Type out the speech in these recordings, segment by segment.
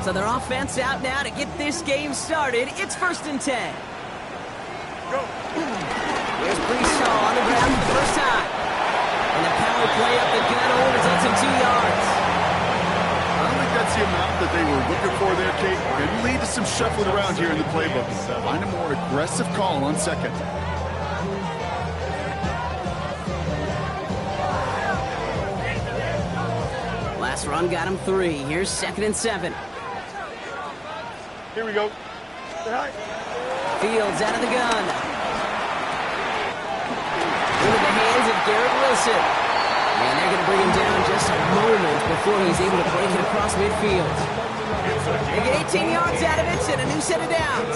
So their offense out now to get this game started. It's 1st and 10. Go. Here's Breeshaw on the ground for the first time. And the power play up the gut only results in 2 yards. I don't think that's the amount that they were looking for there, Kate. Could lead to some shuffling around here in the playbook. Find a more aggressive call on 2nd. Last run got him 3. Here's 2nd and 7. Here we go. Fields out of the gun. Into the hands of Garrett Wilson. And they're going to bring him down just a moment before he's able to break it across midfield. They get 18 yards out of it and a new set of downs.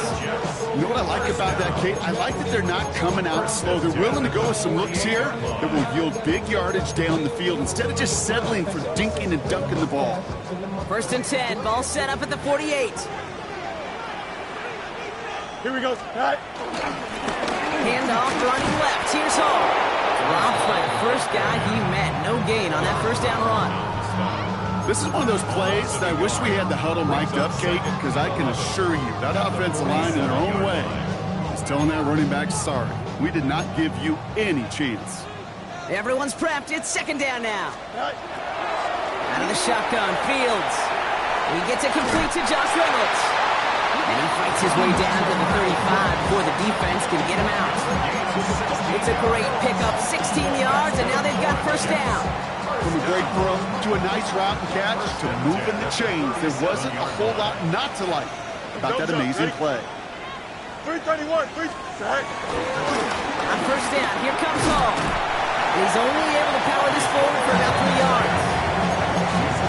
You know what I like about that, Kate? I like that they're not coming out slow. They're willing to go with some looks here that will yield big yardage down the field instead of just settling for dinking and dunking the ball. 1st and 10. Ball set up at the 48. Here we go. Handoff running left. Here's Hall. Dropped by the first guy he met. No gain on that 1st down run. This is one of those plays that I wish we had the huddle mic'd up, Kate, because I can assure you that offensive line in their own way is telling that running back, sorry, we did not give you any chance. Everyone's prepped. It's 2nd down now. Out of the shotgun, Fields. He gets it complete to Josh Reynolds. And he fights his way down to the 35 before the defense can get him out. It's a great pickup, 16 yards, and now they've got 1st down. From a great throw to a nice route and catch to moving the chains, there wasn't a whole lot not to like about that amazing play. 331, 3. On 1st down, here comes Hall. He's only able to power this forward for about 3 yards.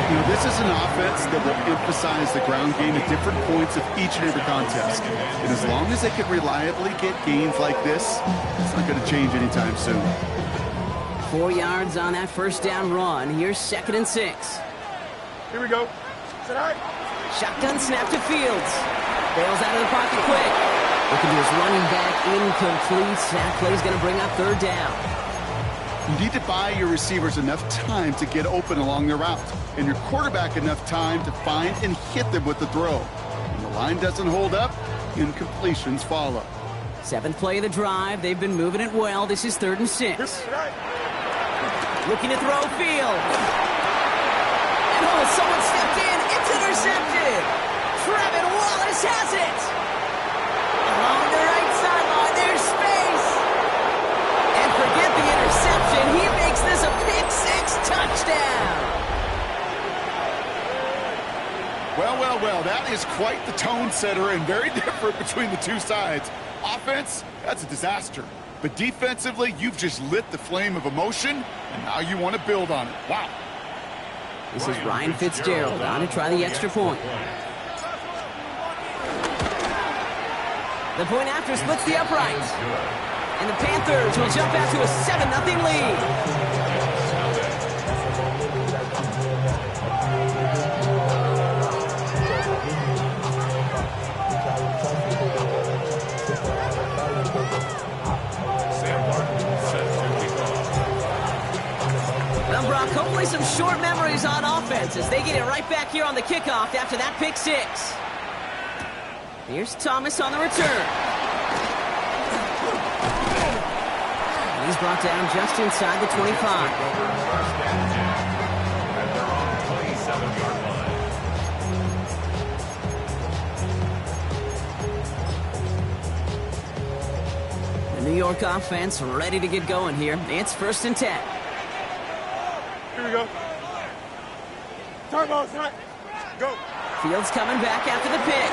You know, this is an offense that will emphasize the ground game at different points of each and every contest. And as long as they can reliably get gains like this, it's not going to change anytime soon. 4 yards on that 1st down run. Here's 2nd and 6. Here we go. Shotgun snap to Fields. Bails out of the pocket quick. Looking to his running back, incomplete. That play's going to bring up 3rd down. You need to buy your receivers enough time to get open along their route, and your quarterback enough time to find and hit them with the throw. When the line doesn't hold up, incompletions follow. 7th play of the drive. They've been moving it well. This is 3rd and 6. Looking to throw Field. And oh, someone stepped in. It's intercepted. Trevin Wallace has it. Along the right sideline, there's space. And forget the interception. He makes this a pick 6 touchdown. Well, that is quite the tone setter and very different between the two sides. Offense, that's a disaster. But defensively, you've just lit the flame of emotion, and now you want to build on it. Wow. This is Ryan Fitzgerald on to try the extra point. The point after splits the uprights. And the Panthers will jump out to a 7-0 lead. Well, Brock, hopefully some short memories on offense as they get it right back here on the kickoff after that pick 6. Here's Thomas on the return. And he's brought down just inside the 25. The New York offense ready to get going here. It's 1st and 10. Here we go. Turn ball, go. Fields coming back after the pick.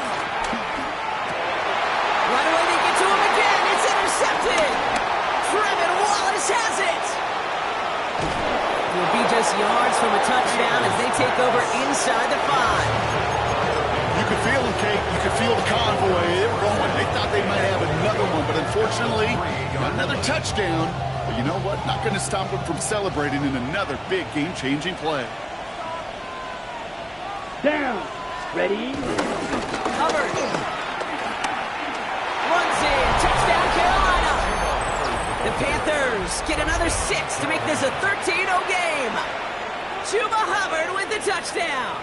Right away they get to him again. It's intercepted. Trevin Wallace has it. Will be just yards from a touchdown as they take over inside the 5. You could feel them, Kate. You could feel the convoy. They were going. They thought they might have another one, but unfortunately, not another touchdown. But you know what? Not going to stop them from celebrating in another big game-changing play. Down. Ready? Hubbard. Runs in. Touchdown, Carolina. The Panthers get another 6 to make this a 13-0 game. Chuba Hubbard with the touchdown.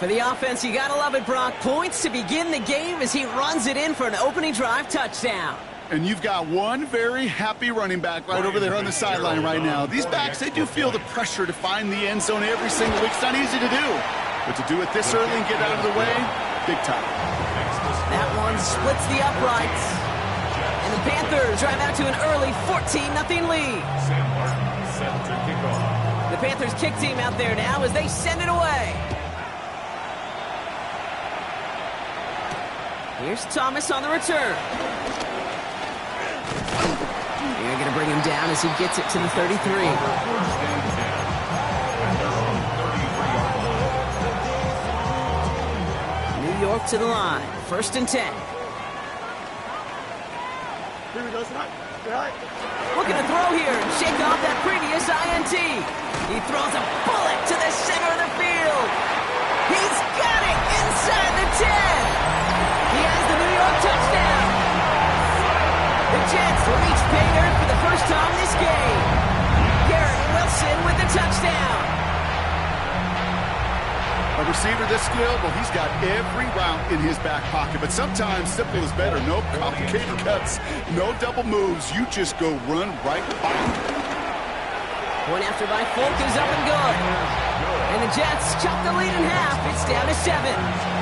For the offense, you gotta love it, Brock. Points to begin the game as he runs it in for an opening drive touchdown. And you've got one very happy running back right over there on the sideline right now. These backs, they do feel the pressure to find the end zone every single week. It's not easy to do. But to do it this early and get out of the way, big time. That one splits the uprights. And the Panthers drive out to an early 14-0 lead. The Panthers kick team out there now as they send it away. Here's Thomas on the return. They're going to bring him down as he gets it to the 33. New York to the line. 1st and 10. Here we go, Snap. Right. Looking to throw here and shake off that previous INT. He throws a bullet to the center of the field. He's got it inside the 10. He has the New York touchdown. The Jets will reach pay dirt for the first time this game. Garrett Wilson with the touchdown. A receiver this skilled, well, he's got every route in his back pocket. But sometimes simple is better. No complicated cuts, no double moves. You just go run right by him. Point after by Folk is up and good. And the Jets chop the lead in half. It's down to 7.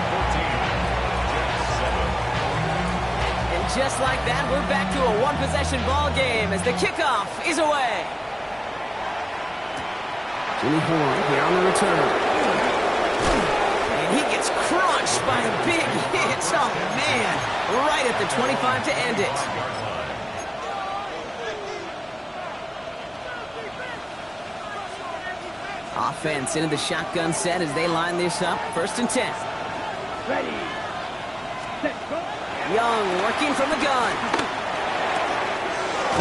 Just like that, we're back to a one-possession ball game as the kickoff is away. Jimmy Horn here on the return. And he gets crushed by a big hit. Oh, man. Right at the 25 to end it. Offense into the shotgun set as they line this up. 1st and 10. Ready. Set, go. Young working from the gun.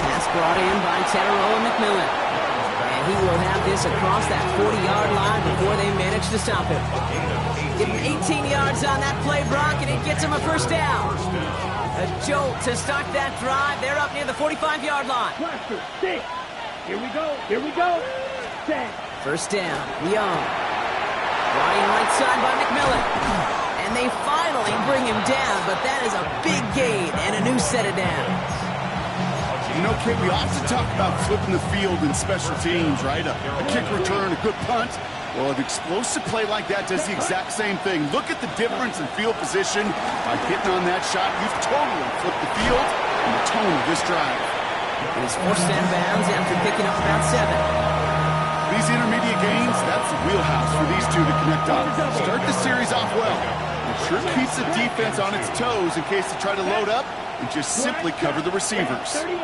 Pass brought in by Teteroa McMillan. And he will have this across that 40-yard line before they manage to stop him. Give him 18 yards on that play, Brock, and it gets him a 1st down. A jolt to start that drive. They're up near the 45-yard line. Cluster, 6. Here we go. Here we go. 10. 1st down. Young. Flying right side by McMillan. And they finally bring him down, but that is a big gain and a new set of downs. You know, Kate, we often talk about flipping the field in special teams, right? A kick return, a good punt. Well, an explosive play like that does the exact same thing. Look at the difference in field position. By hitting on that shot, you've totally flipped the field and the tone of this drive. And he's forced out of bounds after picking up about 7. These intermediate gains, that's the wheelhouse for these two to connect on. Start the series off well. It sure keeps the defense on its toes in case they try to load up and just simply cover the receivers. 38.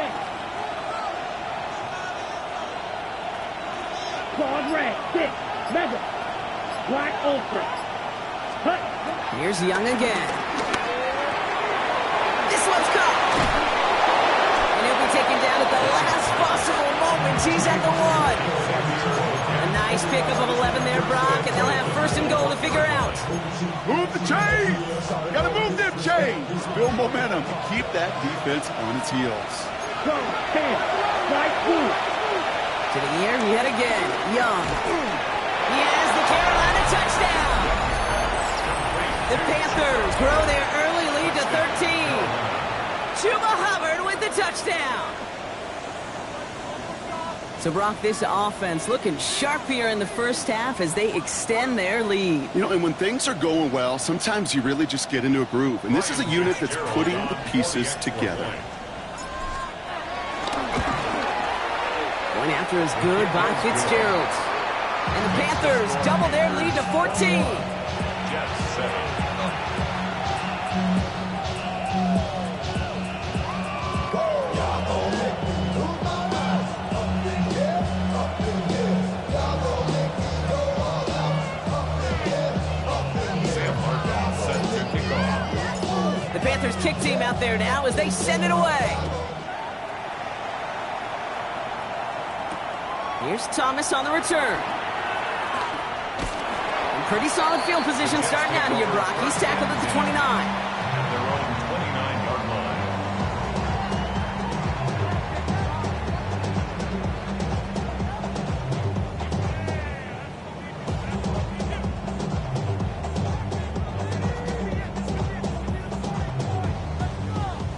Quad red, 6. Mega. Black ultra. Cut. Here's Young again. This one's caught. And he'll be taken down at the last possible moment. He's at the 1. A nice pickup of 11 there, Brock, and they'll have 1st and goal to figure out. Move the chains! Gotta move them chains! Build momentum to keep that defense on its heels. Go, 10. Right blue. To the air, he head again. Young. He has the Carolina touchdown. The Panthers grow their early lead to 13. Chuba Hubbard with the touchdown. So, Brock, this offense looking sharp here in the 1st half as they extend their lead. You know, and when things are going well, sometimes you really just get into a groove. And this is a unit that's putting the pieces together. One after is good by Fitzgerald. And the Panthers double their lead to 14. The Panthers kick team out there now as they send it away. Here's Thomas on the return. And pretty solid field position starting out here, Brock. He's tackled at the 29.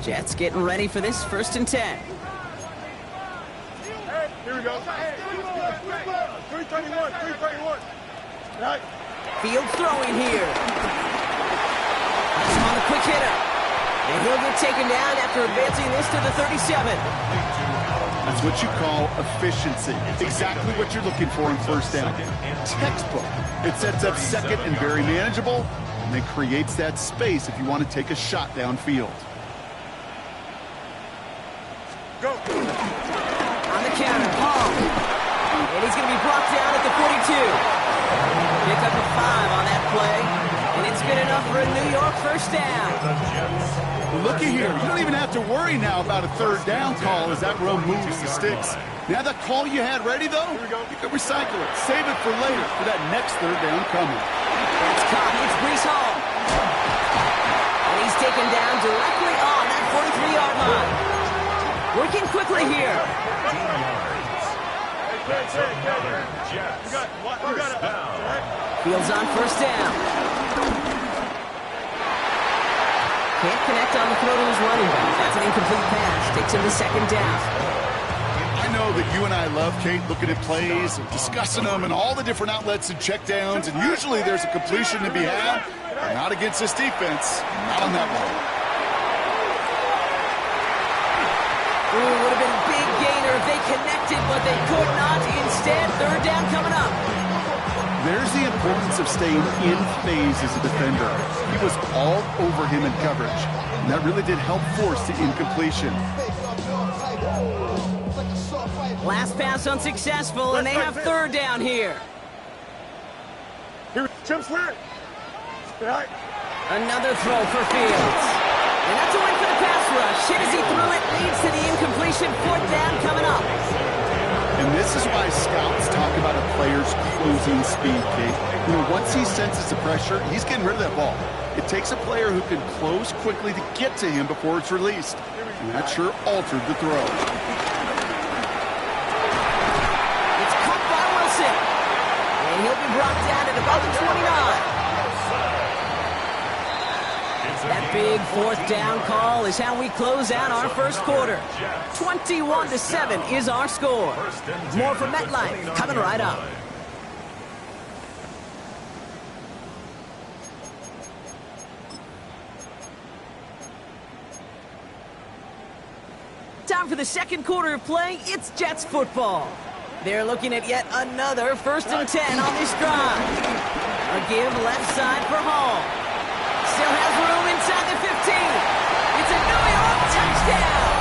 Jets getting ready for this 1st and 10. Here we go. 331, 331. Right. Field throwing here. He's on the quick hitter. And he'll get taken down after advancing this to the 37. That's what you call efficiency. Exactly what you're looking for in 1st down. Textbook. It sets up 2nd and very manageable, and then creates that space if you want to take a shot downfield. Go. On the counter, Hall. And he's going to be brought down at the 42. Pick up a 5 on that play. And it's good enough for a New York 1st down. Well, looky here. You don't even have to worry now about a 3rd down call as that row moves the sticks. Now that call you had ready, though, you can recycle it. Save it for later for that next 3rd down coming. It's caught. It's Brees Hall. And he's taken down directly on that 43-yard line. Working quickly here. Fields on 1st down. Can't connect on the throw to his running back. That's an incomplete pass. Takes him to 2nd down. I know that you and I love, Kate, looking at plays and discussing them and all the different outlets and checkdowns, and usually there's a completion to be had, but not against this defense. Not on that one. Ooh, would have been a big gainer if they connected, but they could not. Instead, 3rd down coming up. There's the importance of staying in phase as a defender. He was all over him in coverage, and that really did help force the incompletion. Last pass unsuccessful, and they have 3rd down here. Here, Jim's right. Right. Another throw for Fields. And that's a win for the pass rush. Hit as he threw it, leads to the incompletion. 4th down coming up. And this is why scouts talk about a player's closing speed, Kate. You know, once he senses the pressure, he's getting rid of that ball. It takes a player who can close quickly to get to him before it's released. And that sure altered the throw. It's caught by Wilson. And he'll be brought down at about the 29. That big 4th down call is how we close out our 1st quarter. 21-7 is our score. More from MetLife coming right up. Time for the 2nd quarter of play. It's Jets football. They're looking at yet another 1st and 10 on this drive. A give left side for Hall. Still has room inside the 15. It's a New York touchdown.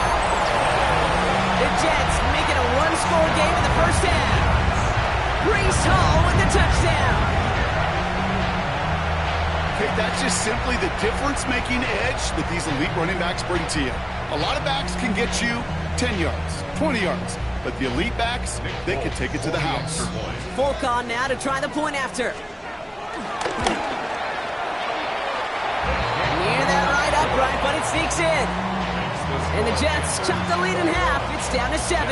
The Jets make it a 1-score game in the 1st half. Brees Hall with the touchdown. Okay, that's just simply the difference-making edge that these elite running backs bring to you. A lot of backs can get you 10 yards, 20 yards, but the elite backs, they can take it to the house. Folk on now to try the point after. Near that right upright, but it sneaks in. And the Jets chop the lead in half. It's down to 7.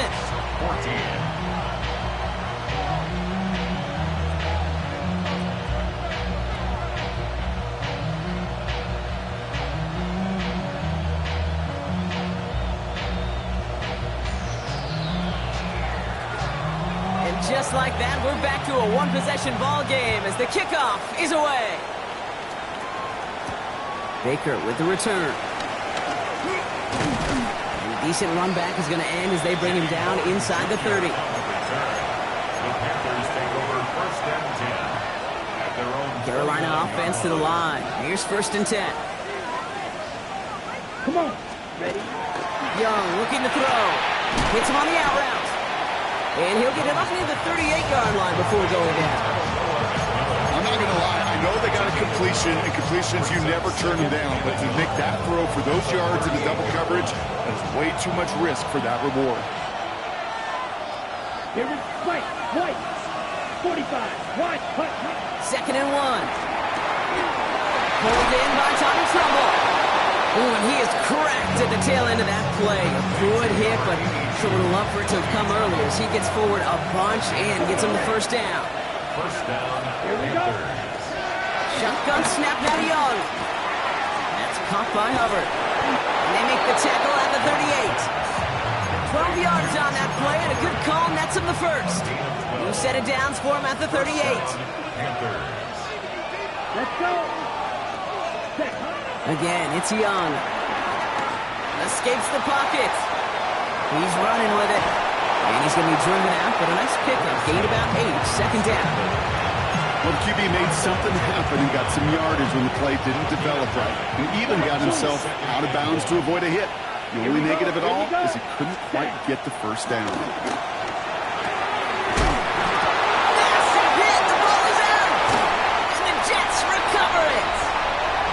And just like that, we're back to a one-possession ball game as the kickoff is away. Baker with the return. And a decent run back is going to end as they bring him down inside the 30. Carolina offense to the line. Here's 1st and 10. Come on. Ready? Young looking to throw. Hits him on the out route. And he'll get it up near the 38-yard line before going down. I'm not going to lie. I know they got a completion, and completions, you never turn them down. But to make that throw for those yards in the double coverage, that is way too much risk for that reward. Here we go. White. 45. White. 2nd and 1. Pulled in by Tommy Trumbull. Ooh, and he is cracked at the tail end of that play. A good hit, but sure would have loved for it to have come earlier as he gets forward a bunch and gets him the 1st down. Here we go. Shotgun snap now to Young. That's caught by Hubbard. they make the tackle at the 38. 12 yards on that play, and a good call nets him the first. New set of downs for him at the 38. Let's go. Again, it's Young. Escapes the pocket. He's running with it. And he's going to be driven out, but a nice pickup. Gained about 8, second down. Well, the QB made something happen and got some yardage when the play didn't develop right. He even got himself out of bounds to avoid a hit. The only negative at all is he couldn't quite get the first down. Massive hit! The ball is out! And the Jets recover it!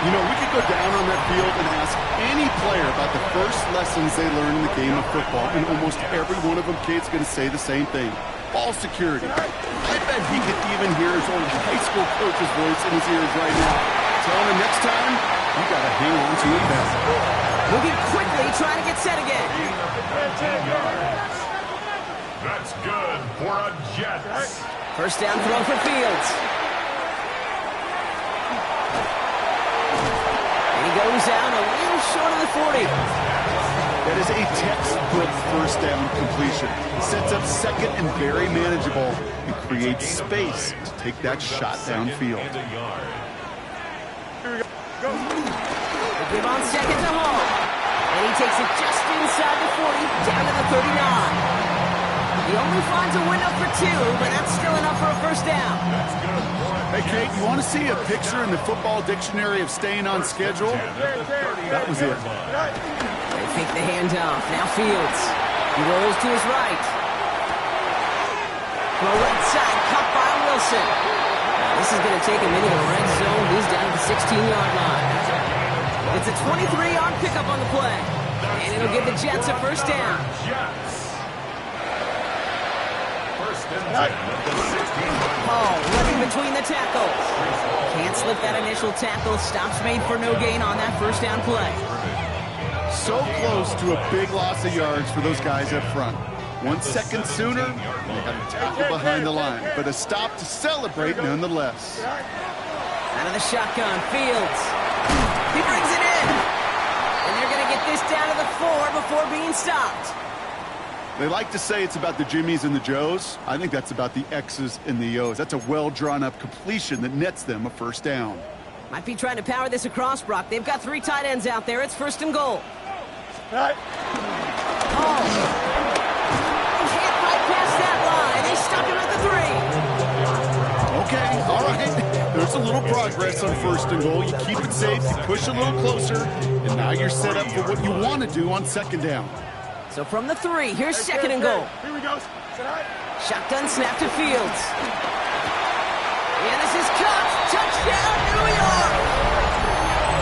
You know, we could go down on that field and ask any player about the first lessons they learned in the game of football, and almost every one of them kid's going to say the same thing. Ball security. I bet he could even hear his old high school coach's voice in his ears right now. Telling him next time, you got to hang on to it best. Moving quickly, trying to get set again. That's good for a Jets. First down throw for Fields. And he goes out a little short of the 40. That is a textbook first down completion. Sets up second and very manageable and creates space to take that shot downfield. They give on second to Hall. And he takes it just inside the 40, down to the 39. He only finds a window for 2, but that's still enough for a first down. Hey, Kate, you want to see a picture in the football dictionary of staying on schedule? That was it. They fake the handoff. Now Fields. He rolls to his right. Throw right side, cut by Wilson. Now, this is going to take him into the red zone. He's down to the 16-yard line. It's a 23-yard pickup on the play. And it'll give the Jets a first down. Hall running between the tackles. Can't slip that initial tackle. Stops made for no gain on that first down play. So close to a big loss of yards for those guys up front. 1 second sooner, they had a tackle behind the line, but a stop to celebrate nonetheless. Out of the shotgun, Fields. He brings it in. And they're going to get this down to the 4 before being stopped. They like to say it's about the Jimmies and the Joes. I think that's about the X's and the O's. That's a well-drawn-up completion that nets them a first down. Might be trying to power this across, Brock. They've got 3 tight ends out there. It's first and goal. Right. Oh. Can't bypass that line. They stuck him at the 3. Okay, all right. There's a little progress on first and goal. You keep it safe, you push a little closer, and now you're set up for what you want to do on second down. So from the 3, here's second and goal. Here we go. Shotgun snap to Fields. And this is caught. Touchdown, New York!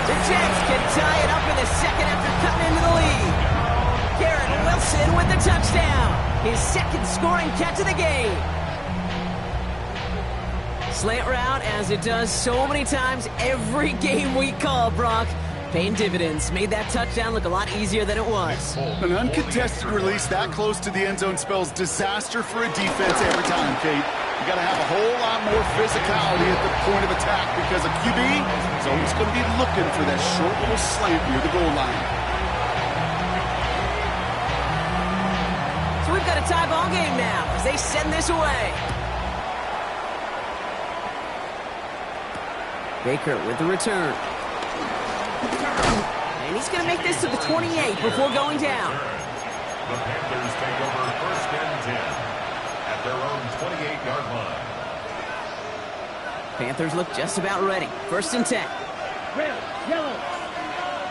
The Jets can tie it up in the second after cutting into the lead. Garrett Wilson with the touchdown. His second scoring catch of the game. Slant route, as it does so many times every game we call, Brock. Paying dividends. Made that touchdown look a lot easier than it was. An uncontested release that close to the end zone spells disaster for a defense every time, Kate. You got to have a whole lot more physicality at the point of attack because a QB is always going to be looking for that short little slant near the goal line. So we've got a tie ball game now as they send this away. Baker with the return. And he's going to make this to the 28 before going down. The Panthers take over first and 10 at their own 28-yard line. Panthers look just about ready. First and 10. Red, yellow.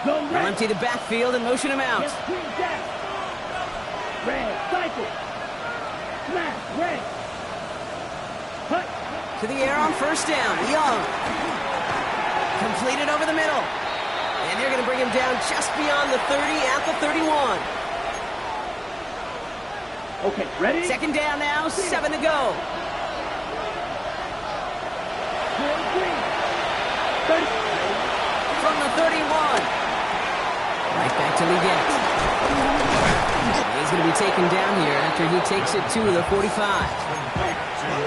Go They'll red. empty the backfield and motion him out. Yes, green, jack. Red, cycle. Smash, red. Cut. To the air on first down. Young. Completed over the middle. And they're going to bring him down just beyond the 30 at the 31. Okay, ready? Second down now, 7 to go. Green. 30. From the 31. Right back to Leggett. He's going to be taken down here after he takes it to the 45.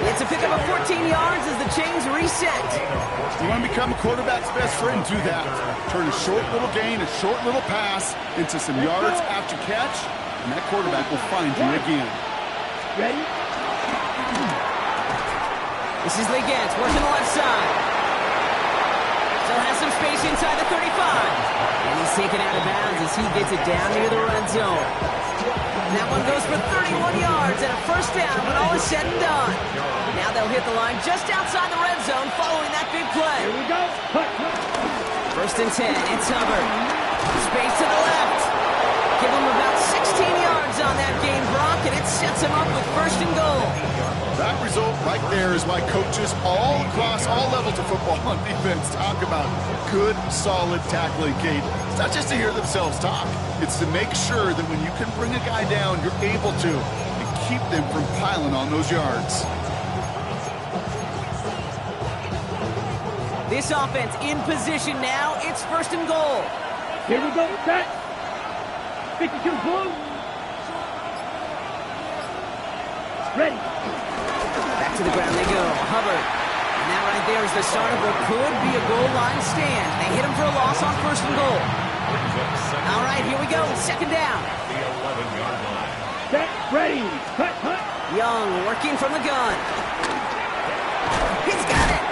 It's a pickup of 14 yards as the chains reset. You want to become a quarterback's best friend, do that. Turn a short little gain, a short little pass into some yards after catch, and that quarterback will find you again. Ready? This is Leggett working the left side. Still has some space inside the 35. And he's taken out of bounds as he gets it down near the red zone. And that one goes for 31 yards and a first down when all is said and done. Now they'll hit the line just outside the red zone following that big play. Here we go. First and 10, it's Hubbard. Space to the left. Give him about 16 yards on that game, Brock, and it sets him up with first and goal. That result right there is why coaches all across all levels of football on defense talk about good, solid tackling, Kate. It's not just to hear themselves talk. It's to make sure that when you can bring a guy down, you're able to and keep them from piling on those yards. This offense in position now. It's first and goal. Here we go. Set. 52 blue. Ready. Back to the ground they go. Hubbard. And that right there is the start of what could be a goal line stand. They hit him for a loss on first and goal. All right, here we go. Second down. The 11-yard line. Set. Ready. Cut. Cut. Young working from the gun. He's got it.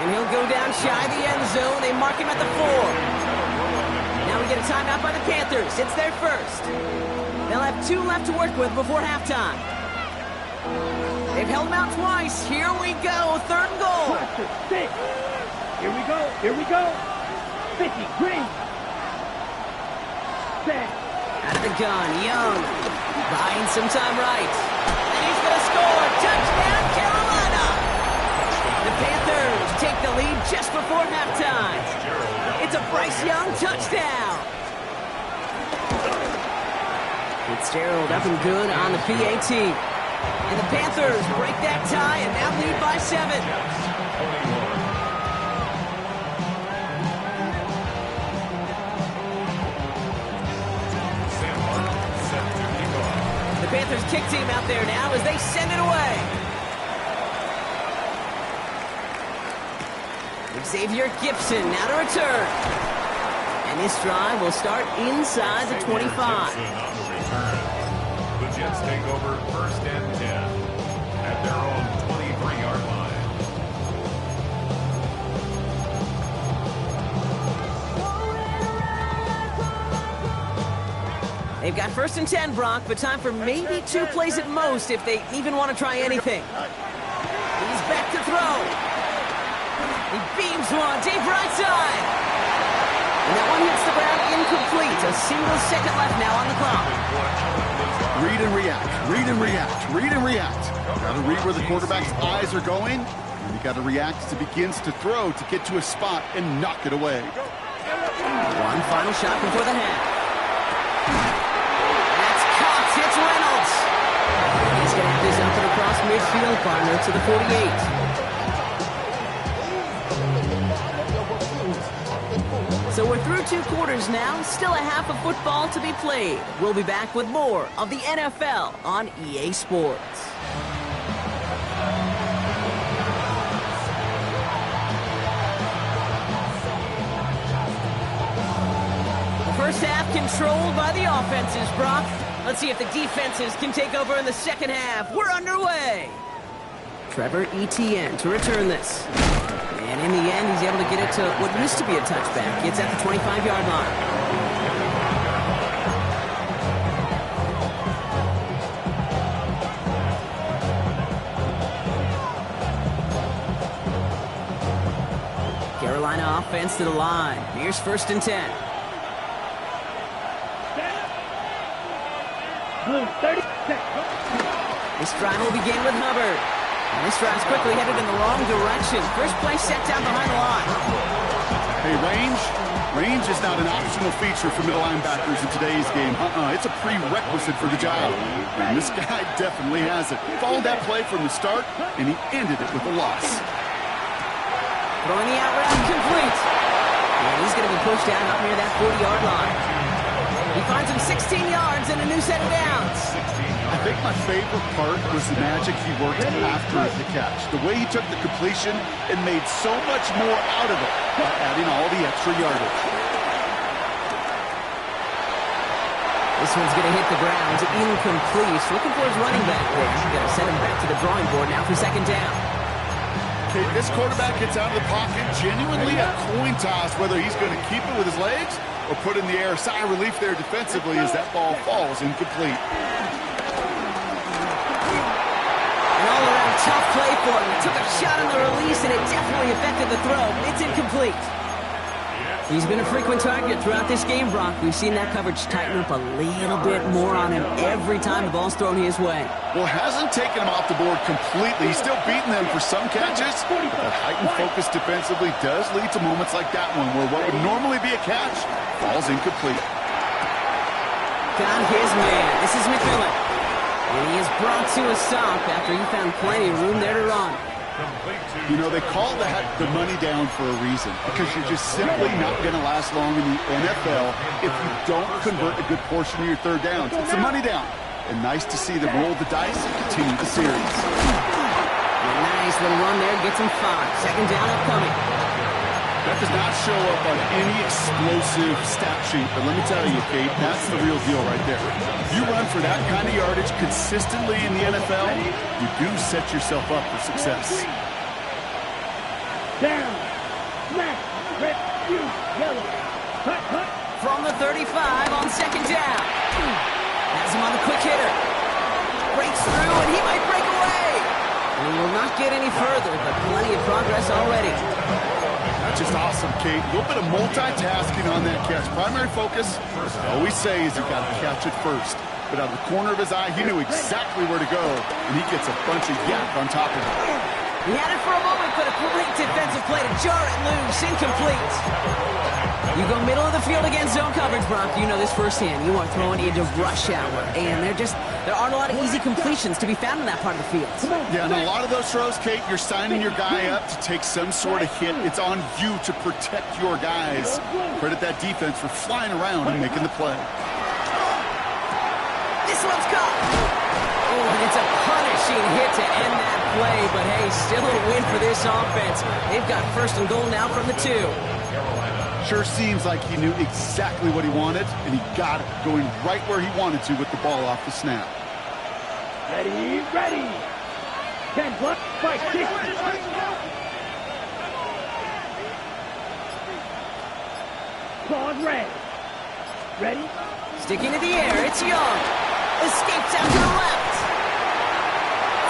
And he'll go down shy of the end zone. They mark him at the 4. Now we get a timeout by the Panthers. It's their first. They'll have 2 left to work with before halftime. They've held him out twice. Here we go. Third and goal. 6. Here we go. Here we go. 50. Green. Set. Out of the gun. Young. Buying some time right. And he's going to score. Touchdown, Carolina. The Panthers take the lead just before halftime. It's a Bryce Young touchdown. Fitzgerald up and good on the PAT. And the Panthers break that tie and now lead by 7. The Panthers kick team out there now as they send it away. Xavier Gibson now to return. And this drive will start inside the 25. The Jets take over first and 10 at their own 23-yard line. They've got first and 10, Brock, but time for maybe 2 plays at most if they even want to try anything. He's back to throw. He beams one, deep right side. And that one hits the ground incomplete. A single second left now on the clock. Read and react, read and react, read and react. Got to read where the quarterback's eyes are going, and you got to react as he begins to throw to get to a spot and knock it away. One final shot before the half. That's caught. It's Reynolds. He's going to have this up and across midfield, partner, to the 48. So we're through 2 quarters now, still a half of football to be played. We'll be back with more of the NFL on EA Sports. The first half controlled by the offenses, Brock. Let's see if the defenses can take over in the second half. We're underway. Trevor Etienne to return this. And in the end, he's able to get it to what used to be a touchback. It's at the 25-yard line. Carolina offense to the line. Here's first and 10. Blue, 30. This drive will begin with Hubbard. And this drive's quickly headed in the wrong direction. First play set down behind the line. Hey, range is not an optional feature for middle linebackers in today's game. It's a prerequisite for the job. And this guy definitely has it. Followed that play from the start, and he ended it with a loss. Throwing the out route complete. And he's going to be pushed down up near that 40-yard line. He finds him 16 yards and a new set of downs. I think my favorite part was the magic he worked after the catch. The way he took the completion and made so much more out of it by adding all the extra yardage. This one's going to hit the ground. Incomplete. Looking for his running back there. Going to send him back to the drawing board now for second down. Okay, this quarterback gets out of the pocket. Genuinely a coin toss whether he's going to keep it with his legs or put it in the air. Sigh of relief there defensively as that ball falls incomplete. An all-around tough play for him. He took a shot on the release, and it definitely affected the throw. It's incomplete. He's been a frequent target throughout this game, Brock. We've seen that coverage tighten up a little bit more on him every time the ball's thrown his way. Well, hasn't taken him off the board completely. He's still beating them for some catches, but that heightened focus defensively does lead to moments like that one where what would normally be a catch falls incomplete. Got his man. This is McMillan. And he is brought to a stop after he found plenty of room there to run. You know, they call that the money down for a reason, because you're just simply not going to last long in the NFL if you don't convert a good portion of your third downs. It's the money down. And nice to see them roll the dice and continue the series. A nice little run there, gets him 5. Second down upcoming. That does not show up on any explosive stat sheet, but let me tell you, Kate, that's the real deal right there. You run for that kind of yardage consistently in the NFL, you do set yourself up for success. Down. Smack. Red. You. Yellow. Cut. From the 35 on second down. Has him on the quick hitter. Breaks through, and he might break away. And he will not get any further, but plenty of progress already. That's just awesome, Kate. A little bit of multitasking on that catch. Primary focus, I always say, is you got to catch it first. But out of the corner of his eye, he knew exactly where to go, and he gets a bunch of yak on top of it. He had it for a moment, but a great defensive play to jar it loose. Incomplete. You go middle of the field against zone coverage, Brock. You know this firsthand. You are throwing into rush hour, and there aren't a lot of easy completions to be found in that part of the field. Yeah, and a lot of those throws, Kate, you're signing your guy up to take some sort of hit. It's on you to protect your guys. Credit that defense for flying around and making the play. This one's caught. Oh, and it's a punishing hit to end that play, but hey, still a win for this offense. They've got first and goal now from the 2. Sure seems like he knew exactly what he wanted, and he got it, going right where he wanted to with the ball off the snap. Ready. 10 block, 5, 6. Claude red. Ready? Sticking to the air, it's Young. Escapes out to the left.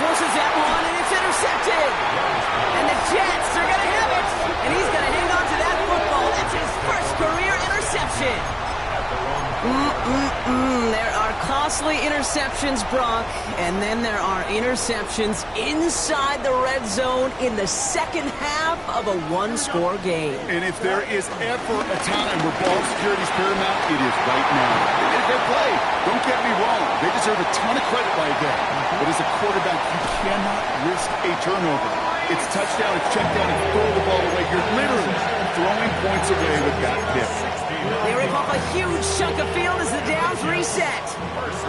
Forces that one, and it's intercepted. And the Jets are going to have it. And he's going to hang on to that football. That's his first career interception. There are costly interceptions, Brock, and then there are interceptions inside the red zone in the second half of a one-score game. And if there is ever a time where ball security is paramount, it is right now. They did a good play. Don't get me wrong. They deserve a ton of credit right there. But as a quarterback, you cannot risk a turnover. It's touchdown, it's check down, and throw the ball away. You're literally throwing points away with that pick. They rip off a huge chunk of field as the downs reset.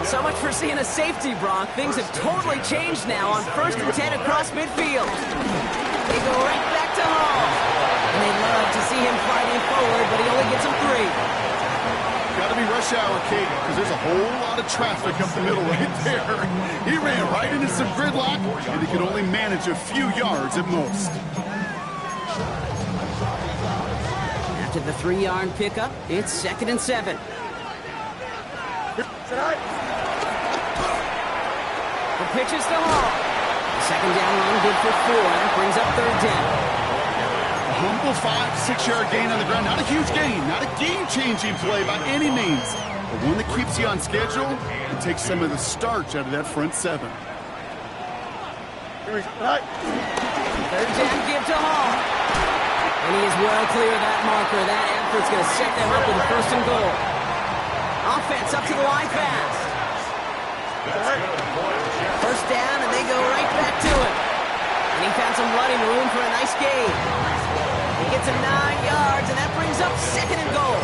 So much for seeing a safety, Brock. Things have totally changed now on 1st and 10 across midfield. They go right back to Hall. And they love to see him fighting forward, but he only gets them 3. Got to be rush hour, Kate, because there's a whole lot of traffic up the middle right there. He ran right into some gridlock, and he could only manage a few yards at most. After the 3-yard pickup, it's 2nd and 7. The pitch is to Hall. Second down run, good for 4. That brings up 3rd down. A humble 5-6-yard gain on the ground. Not a huge gain, not a game-changing play by any means, but one that keeps you on schedule and takes some of the starch out of that front 7. Third down, give to Hall. And he is well clear of that marker. That effort's going to set them up with a 1st and goal. Offense up to the line fast. First down, and they go right back to it. And he found some running room for a nice gain. He gets him 9 yards, and that brings up 2nd and goal.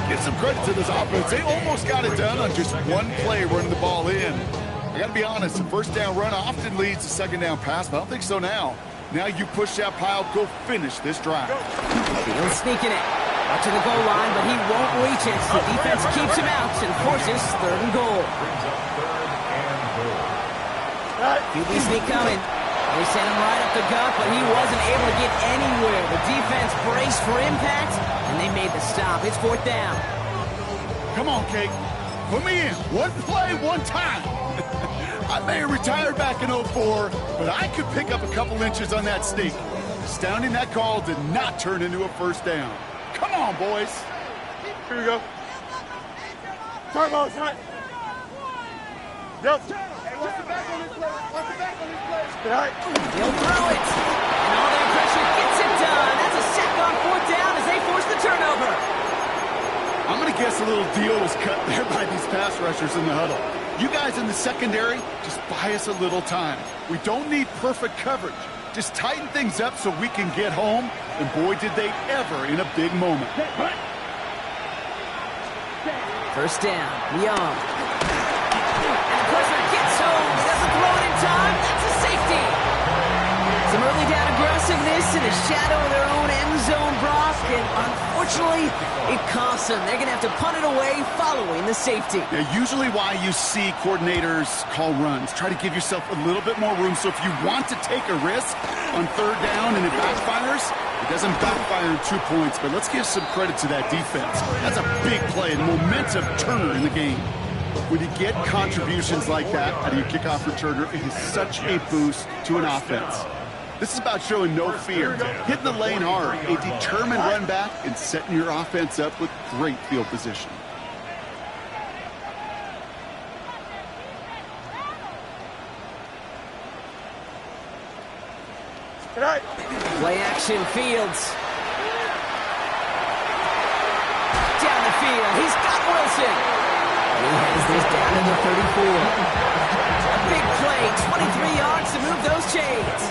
Give some credit to this offense. They almost got it done on just one play running the ball in. I got to be honest, a first down run often leads to second down pass, but I don't think so now. Now you push that pile, go finish this drive. Fields sneaking it. Up to the goal line, but he won't reach it. The defense keeps him out and forces 3rd and goal. Brings up 3rd and goal. QB sneak coming. They sent him right up the gut, but he wasn't able to get anywhere. The defense braced for impact, and they made the stop. It's 4th down. Come on, Kate. Put me in. One play, one time. I may have retired back in 04, but I could pick up a couple inches on that sneak. Astounding that call did not turn into a first down. Come on, boys. Here we go. Turn ball, hot. Yep. Hey, what's the back on this play? What's the back on this play? All right. He'll throw it. And all that pressure gets it done. That's a sack on 4th down as they force the turnover. I'm going to guess a little deal was cut there by these pass rushers in the huddle. You guys in the secondary, just buy us a little time. We don't need perfect coverage. Just tighten things up so we can get home, and boy, did they ever in a big moment. First down, Young. And the pressure gets home. He doesn't throw it in time. That's a safety. Some early down aggressiveness in the shadow of their own end zone block, and unfortunately, it costs them. They're going to have to punt it away following the safety. Yeah, usually why you see coordinators call runs. Try to give yourself a little bit more room, so if you want to take a risk on 3rd down and it backfires, it doesn't backfire in 2 points, but let's give some credit to that defense. That's a big play, the momentum turner in the game. When you get contributions like that out of your kickoff returner, it is such a boost to an offense. This is about showing no fear, hitting the lane hard, a determined run back, and setting your offense up with great field position. Play action, Fields. Down the field, he's got Wilson. He has this down to the 34. A big play, 23 yards to move those chains.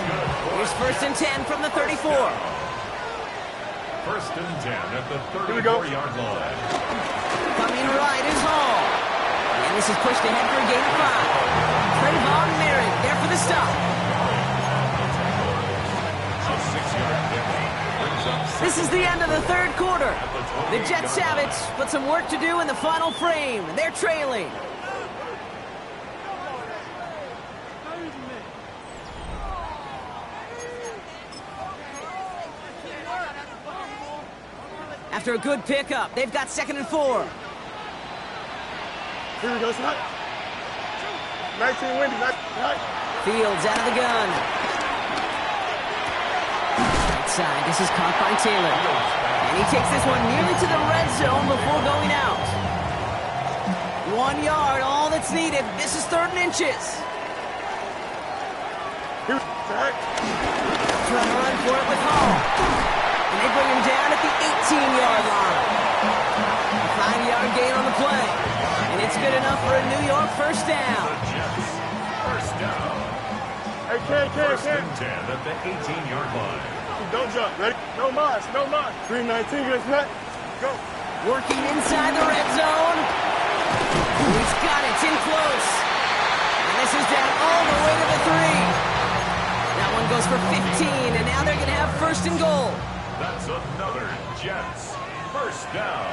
Here's 1st and 10 from the 34. 1st and 10 at the 34-yard line. Coming right is Hall. And this is pushed ahead for a gain of 5. Trayvon Merritt there for the stop. A 6-yard penalty brings up 6. This is the end of the 3rd quarter. The Jets have it, but some work to do in the final frame. They're trailing. After a good pickup, they've got 2nd and 4. Here we go, Snot. 19 windy, right? Fields out of the gun. Right side, this is caught by Taylor. And he takes this one nearly to the red zone before going out. 1 yard, all that's needed. This is 3rd and inches. Here, right. Trying to run for it with Hall. And they bring him down at the 18-yard line. A 5-yard gain on the play. And it's good enough for a New York first down. The Jets, first down. Hey, First and 10 at the 18-yard line. Don't jump. Ready? No mas, no mas. 319, get that. Go. Working inside the red zone. He's got it. It's in close. And this is down all the way to the 3. That one goes for 15, and now they're going to have 1st and goal. That's another Jets first down.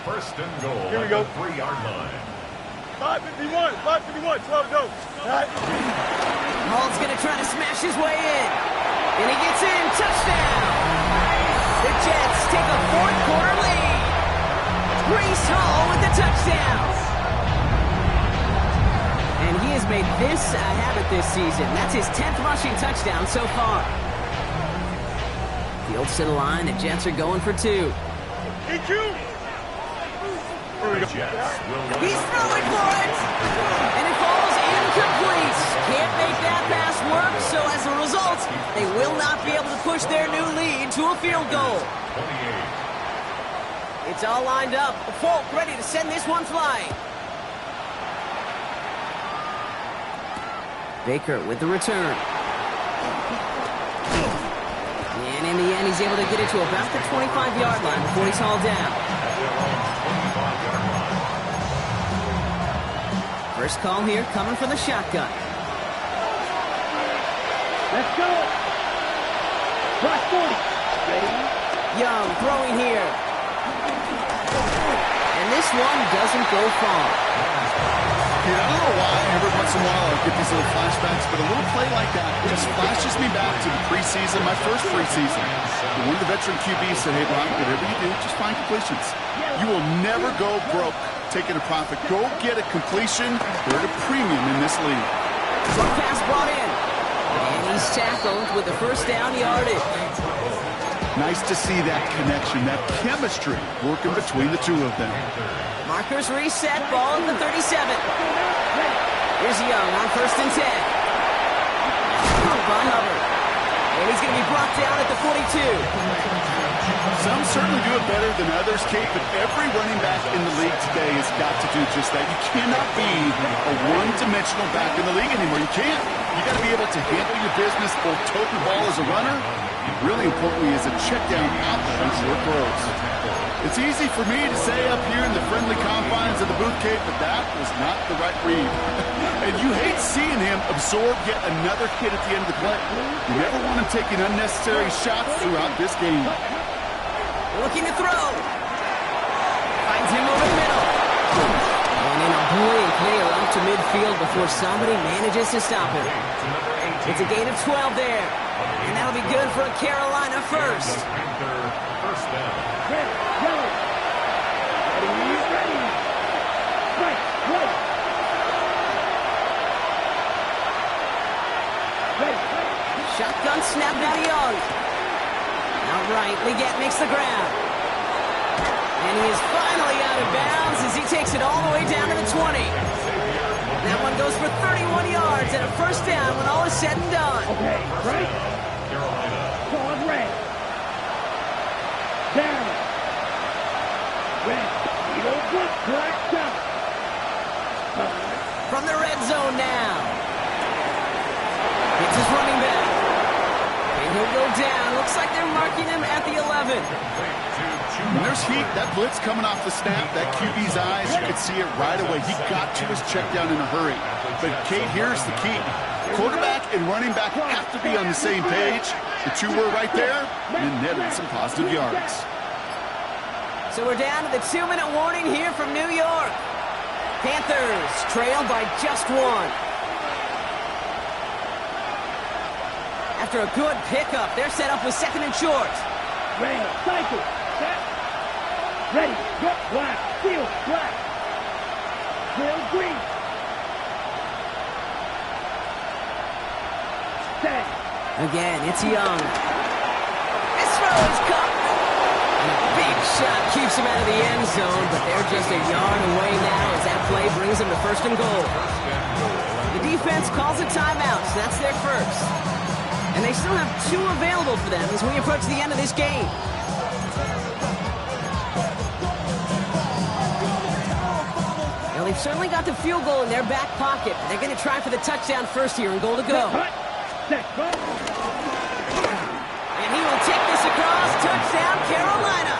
1st and goal Here we at go. the 3-yard line. 551, 12 to go. All right. Hall's going to try to smash his way in. And he gets in. Touchdown. The Jets take a 4th quarter lead. Breece Hall with the touchdown. And he has made this a habit this season. That's his 10th rushing touchdown so far. Fields to the line. The Jets are going for 2. EQ. The Jets will line He's up. throwing for it. And it falls incomplete. Can't make that pass work, so as a result, they will not be able to push their new lead to a field goal. 28. It's all lined up. Folk ready to send this one flying. Baker with the return. And And in the end, he's able to get it to about the 25-yard line before he's hauled down. First call here coming from the shotgun. Let's go. Cross 40. Ready? Young throwing here. And this one doesn't go far. I don't know why every once in a while I get these little flashbacks, but a little play like that just flashes me back to the preseason, my first preseason. One of the veteran QBs said, hey, Brian, whatever you do, just find completions. You will never go broke taking a profit. Go get a completion. They're at a premium in this league. Short pass brought in. And he's tackled with the first down yardage. Nice to see that connection, that chemistry working between the two of them. Markers reset, ball at the 37. Here's Young on 1st and 10. By Hubbard. And he's going to be brought down at the 42. Some certainly do it better than others, Kate, but every running back in the league today has got to do just that. You cannot be a one-dimensional back in the league anymore. You can't. You got to be able to handle your business, both tote the ball as a runner, really importantly as a check down outlet on short throws. It's easy for me to say up here in the friendly confines of the booth, Kate, but that was not the right read. And you hate seeing him absorb yet another hit at the end of the play. You never want him taking unnecessary shots throughout this game. Looking to throw. Finds him over the middle. And in a blink, they are up to midfield before somebody manages to stop him. It's a gain of 12 there. And that'll be good for a Carolina first. First down. Red, yellow. Ready. Right. Ready. Shotgun snap now to Young. Outright, Leggett makes the ground. And he is finally out of bounds as he takes it all the way down to the 20. That one goes for 31 yards and a first down when all is said and done. Okay, right. Pause red. Down. Red. You don't want black down. From the red zone now. It's his running back. And he'll go down. Looks like they're marking him at the 11. When there's heat, that blitz coming off the snap, that QB's eyes, you could see it right away. He got to his check down in a hurry. But, Kate, here's the key. Quarterback and running back have to be on the same page. The two were right there, and netted some positive yards. So we're down to the 2-minute warning here from New York. Panthers trail by just one. After a good pickup, they're set up with 2nd and short. Ready, cycle, set. Ready, go, black, field, black. Field, green. Set. Again, it's Young. This throw is caught. And a big shot keeps him out of the end zone, but they're just a yard away now as that play brings them to 1st and goal. The defense calls a timeout, so that's their first. And they still have 2 available for them as we approach the end of this game. Now, they've certainly got the field goal in their back pocket. They're going to try for the touchdown first here and goal to go. Set, go. And he will take this across. Touchdown, Carolina.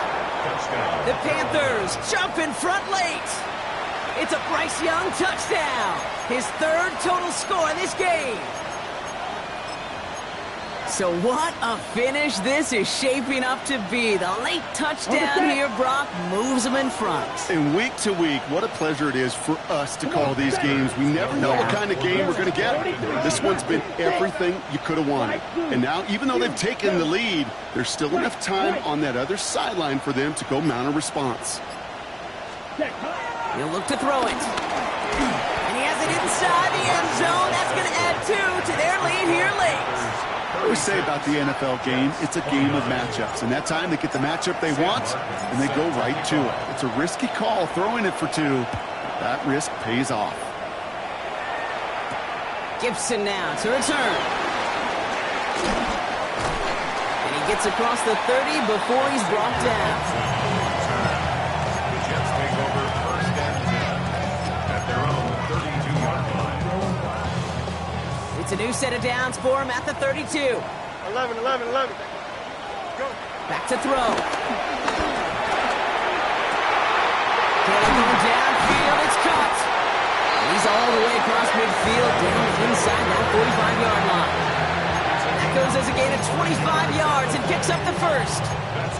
The Panthers jump in front late. It's a Bryce Young touchdown. His 3rd total score in this game. So what a finish this is shaping up to be. The late touchdown here, Brock, moves them in front. And week to week, what a pleasure it is for us to call these games. We never know what kind of game we're going to get. This one's been everything you could have wanted. And now, even though they've taken the lead, there's still enough time on that other sideline for them to go mount a response. He'll look to throw it. And he has it inside the end zone. That's going to add 2 to their lead here late. I always say about the NFL game, it's a game of matchups. And that time they get the matchup they want, and they go right to it. It's a risky call throwing it for 2. That risk pays off. Gibson now to return. And he gets across the 30 before he's brought down. The Jets take over 1st and 10 at their own 32-yard line. It's a new set of downs for him at the 32. 11. Back to throw. Taylor going downfield. It's caught. And he's all the way across midfield, down inside that 45-yard line. That goes as a gain of 25 yards and picks up the first.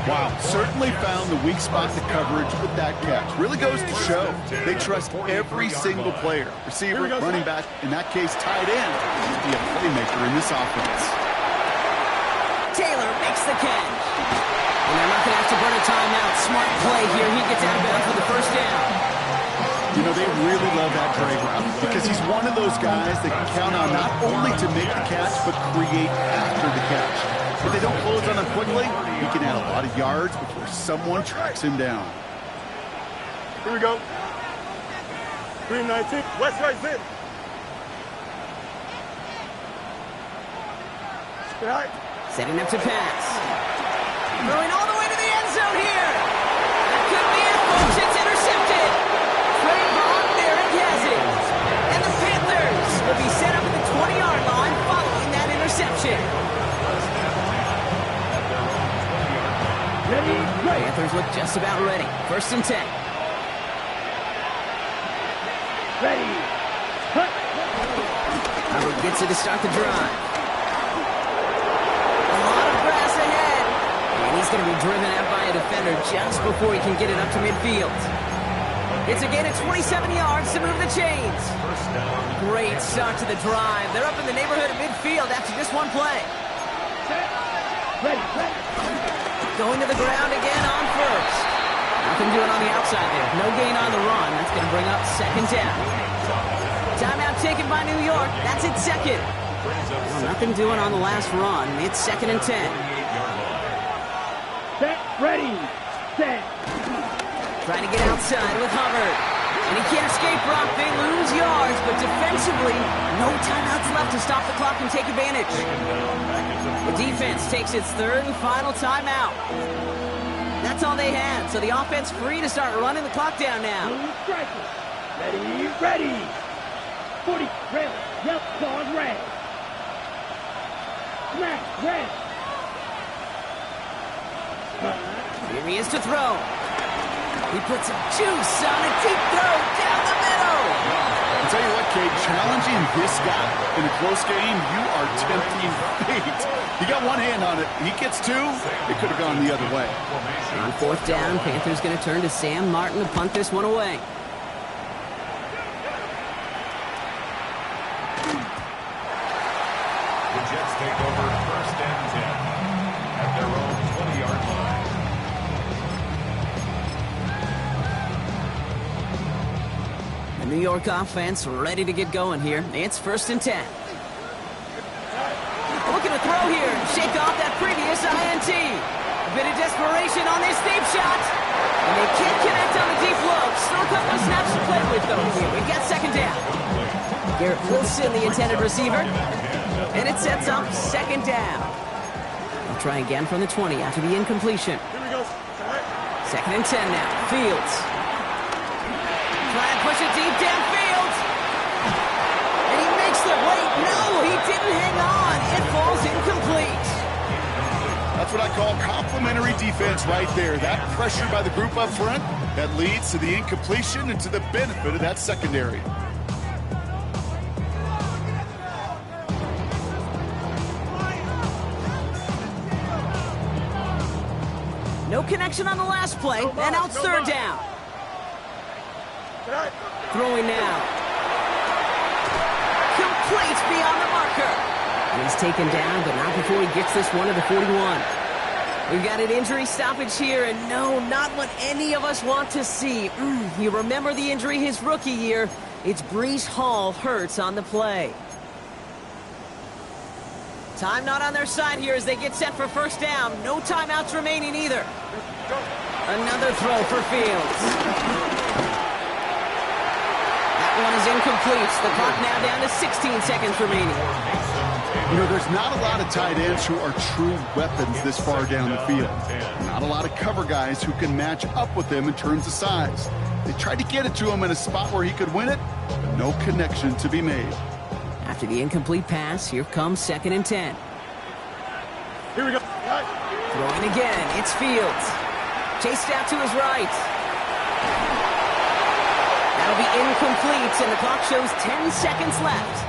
Wow, certainly found the weak spot to coverage with that catch. Really goes to show they trust every single player. Receiver, running back, in that case, tight end, to be a playmaker in this offense. Taylor makes the catch. And they're not going to have to burn a timeout. Smart play here. He gets out of bounds for the first down. You know, they really love that drag route because he's one of those guys that can count on not only to make the catch, but create after the catch. If they don't close on him quickly, he can add a lot of yards before someone tracks him down. Here we go. 319. West right zip. Right. Setting up to pass. Throwing all the way to the end zone here. That could be it, folks. It's intercepted. Trey Vaughn, there it has it. And the Panthers will be set up at the 20-yard line following that interception. Ready, go. Panthers look just about ready. 1st and 10. Ready. Cut. Hubbard gets it to start the drive. A lot of grass ahead. And he's going to be driven out by a defender just before he can get it up to midfield. It's a gain of 27 yards to move the chains. Great start to the drive. They're up in the neighborhood of midfield after just one play. Ready, ready. Going to the ground again on first. Nothing doing on the outside there. No gain on the run. That's going to bring up 2nd down. Timeout taken by New York. That's its 2nd. Well, nothing doing on the last run. It's 2nd and 10. Set, ready, set. Trying to get outside with Hubbard. And he can't escape, Brock. They lose yards, but defensively, no timeouts left to stop the clock and take advantage. The defense takes its 3rd and final timeout. That's all they had, so the offense free to start running the clock down now. Ready, ready. 40, red, yep, card red. Smack, red. Here he is to throw. He puts some juice on a deep throw down the middle. I'll tell you what, Kate, challenging this guy in a close game, you are tempting fate. You got one hand on it. He gets 2. It could have gone the other way. On 4th down, Panthers going to turn to Sam Martin to punt this one away. The Jets take over 1st and 10 at their own 20-yard line. The New York offense ready to get going here. It's 1st and 10. Looking to throw here. Shake off that previous INT. A bit of desperation on this deep shot. And they can't connect on the deep low. Still a couple of snaps to play with, though. Here we got 2nd down. Garrett Wilson, the intended receiver. And it sets up 2nd down. They'll try again from the 20 after the incompletion. Here we go. 2nd and 10 now. Fields. Try and push it deep downfield. And he makes the wait. No, he didn't hang on. It falls incomplete. That's what I call complimentary defense right there. That pressure by the group up front, that leads to the incompletion and to the benefit of that secondary. No connection on the last play, and now it's 3rd down. Throwing now. Complete beyond the marker. And he's taken down, but not before he gets this one to the 41. We've got an injury stoppage here, and no, not what any of us want to see. You remember the injury his rookie year. It's Breece Hall hurts on the play. Time not on their side here as they get set for 1st down. No timeouts remaining either. Another throw for Fields. That one is incomplete. The clock now down to 16 seconds remaining. You know, there's not a lot of tight ends who are true weapons this far down the field. Not a lot of cover guys who can match up with him in terms of size. They tried to get it to him in a spot where he could win it, but no connection to be made. After the incomplete pass, here comes 2nd and 10. Here we go. Throwing again, it's Fields. Chased out to his right. That'll be incomplete, and the clock shows 10 seconds left.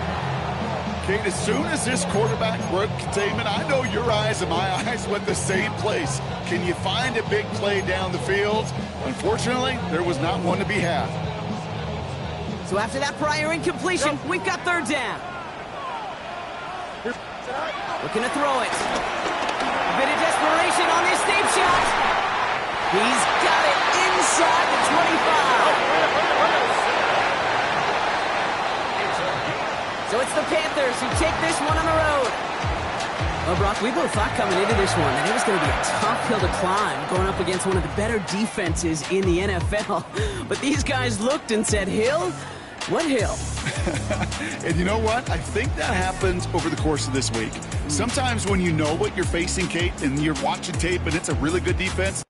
Kate, as soon as this quarterback broke containment, I know your eyes and my eyes went the same place. Can you find a big play down the field? Unfortunately, there was not one to be had. So after that prior incompletion, we've got third down. Looking to throw it. A bit of desperation on this deep shot. He's got it inside the 25. So it's the Panthers who take this one on the road. Well, Brock, we both thought coming into this one that it was going to be a tough hill to climb going up against one of the better defenses in the NFL. But these guys looked and said, Hill? What hill? And you know what? I think that happens over the course of this week. Sometimes when you know what you're facing, Kate, and you're watching tape and it's a really good defense.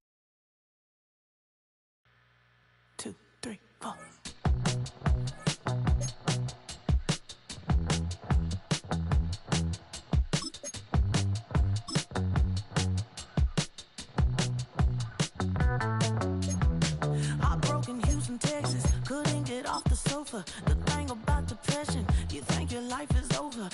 2, 3, 4. Heartbroken Houston, Texas, couldn't get off the sofa. The thing about depression, you think your life is over,